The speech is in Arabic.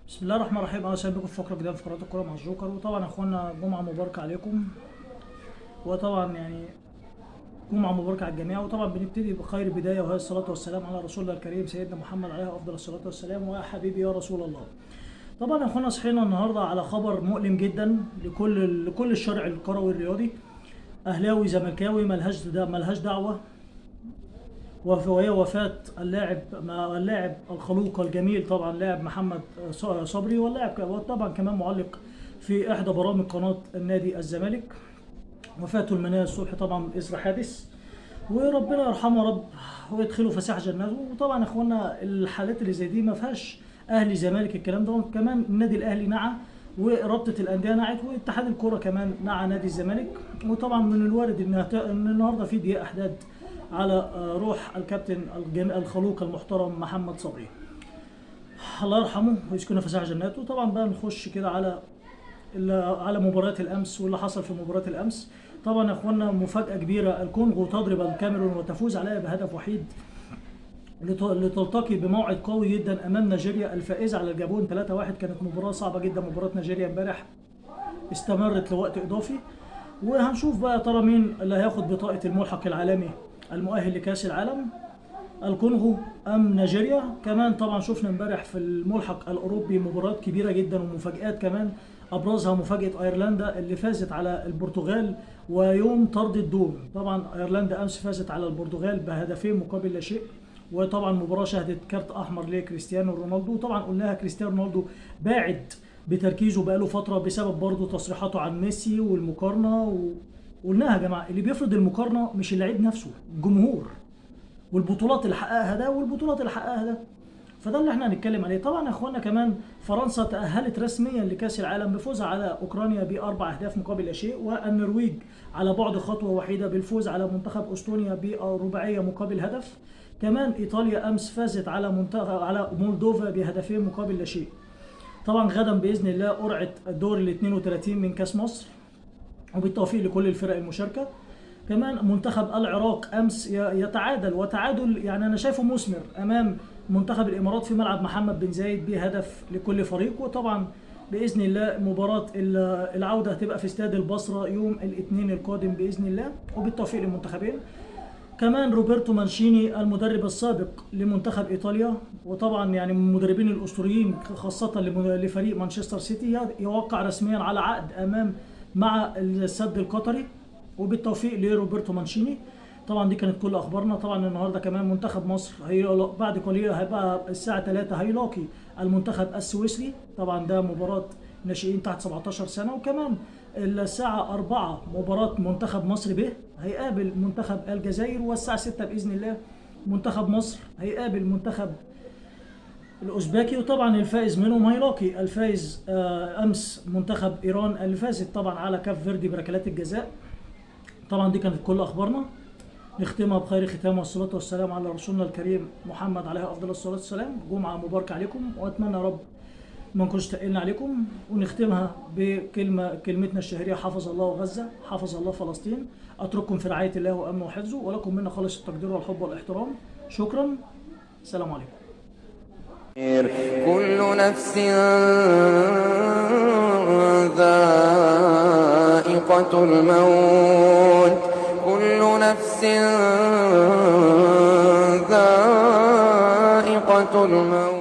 بسم الله الرحمن الرحيم. اهلا وسهلا بكم في فقره جديده في قناه الكوره مع الجوكر. وطبعا يا اخوانا جمعه مباركه عليكم، وطبعا يعني جمعه مباركه على الجميع. وطبعا بنبتدي بخير بدايه، وهي الصلاه والسلام على رسول الله الكريم سيدنا محمد عليه افضل الصلاه والسلام. ويا حبيبي يا رسول الله. طبعا يا اخوانا صحينا النهارده على خبر مؤلم جدا لكل الشارع الكروي الرياضي، اهلاوي زملكاوي ملهاش دعوه. وهي وفاة اللاعب الخلوق الجميل طبعا لاعب محمد صبري، وطبعا كمان معلق في احدى برامج قناة النادي الزمالك. وفاته المنية الصبح طبعا اثر حادث، وربنا يرحمه رب ويدخله فسيح جناته. وطبعا يا اخوانا الحالات اللي زي دي ما فيهاش اهلي زمالك الكلام ده، كمان النادي الاهلي نعى، ورابطه الانديه نعت، واتحاد الكوره كمان نعى نادي الزمالك. وطبعا من الوارد ان النهارده في ضياء احداد على روح الكابتن الخلوق المحترم محمد صبري، الله يرحمه ويسكنه فسيح جناته. طبعا بقى نخش كده على مباراه الامس واللي حصل في مباراه الامس. طبعا يا اخوانا مفاجاه كبيره، الكونغو تضرب الكاميرون وتفوز عليها بهدف وحيد لتلتقي بموعد قوي جدا امام نيجيريا الفائزه على الجابون 3-1. كانت مباراه صعبه جدا مباراه نيجيريا امبارح، استمرت لوقت اضافي. وهنشوف بقى ترى مين اللي هياخد بطاقه الملحق العالمي المؤهل لكاس العالم، الكونغو ام نيجيريا. كمان طبعا شفنا امبارح في الملحق الاوروبي مباريات كبيره جدا ومفاجات كمان، ابرزها مفاجاه ايرلندا اللي فازت على البرتغال ويوم طرد الدور. طبعا ايرلندا امس فازت على البرتغال بهدفين مقابل لا شيء. وطبعا مباراه شهدت كارت احمر لكريستيانو رونالدو. طبعا قلناها كريستيانو رونالدو باعد بتركيزه بقاله فتره بسبب برضه تصريحاته عن ميسي والمقارنه قلناها يا جماعه، اللي بيفرض المقارنه مش اللعيب نفسه، الجمهور والبطولات اللي حققها ده والبطولات اللي حققها ده. فده اللي احنا هنتكلم عليه. طبعا يا اخوانا كمان فرنسا تأهلت رسميا لكأس العالم بفوزها على اوكرانيا باربع اهداف مقابل لا شيء، والنرويج على بعد خطوه وحيده بالفوز على منتخب استونيا برباعيه مقابل هدف. كمان ايطاليا امس فازت على مولدوفا بهدفين مقابل لا شيء. طبعا غدا باذن الله قرعه الدور ال 32 من كاس مصر، وبالتوفيق لكل الفرق المشاركه. كمان منتخب العراق امس يتعادل، وتعادل يعني انا شايفه مثمر امام منتخب الامارات في ملعب محمد بن زايد بهدف لكل فريق. وطبعا باذن الله مباراه العوده هتبقى في استاد البصره يوم الاثنين القادم باذن الله، وبالتوفيق للمنتخبين. كمان روبرتو مانشيني المدرب السابق لمنتخب ايطاليا، وطبعا يعني من المدربين الاسطوريين خاصه لفريق مانشستر سيتي، يوقع رسميا على عقد مع السد القطري، وبالتوفيق لروبرتو مانشيني. طبعا دي كانت كل اخبارنا. طبعا النهارده كمان منتخب مصر بعد قليل هيبقى الساعه 3 هيلاقي المنتخب السويسري. طبعا ده مباراه ناشئين تحت 17 سنه. وكمان الساعه 4 مباراه منتخب مصر به هيقابل منتخب الجزائر، والساعه 6 باذن الله منتخب مصر هيقابل منتخب الاوزبكي. وطبعا الفائز منهم هيلاقي الفائز امس منتخب ايران اللي فازت طبعا على كاف فيردي بركلات الجزاء. طبعا دي كانت كل اخبارنا، نختمها بخير ختام والصلاه والسلام على رسولنا الكريم محمد عليه افضل الصلاه والسلام. جمعه مباركه عليكم، واتمنى يا رب ما نكونش تقلنا عليكم. ونختمها كلمتنا الشهيره: حفظ الله غزه، حفظ الله فلسطين. اترككم في رعايه الله وامنه وحفظه، ولكم منا خالص التقدير والحب والاحترام. شكرا، السلام عليكم. كل نفس ذائقة الموت، كل نفس ذائقة الموت.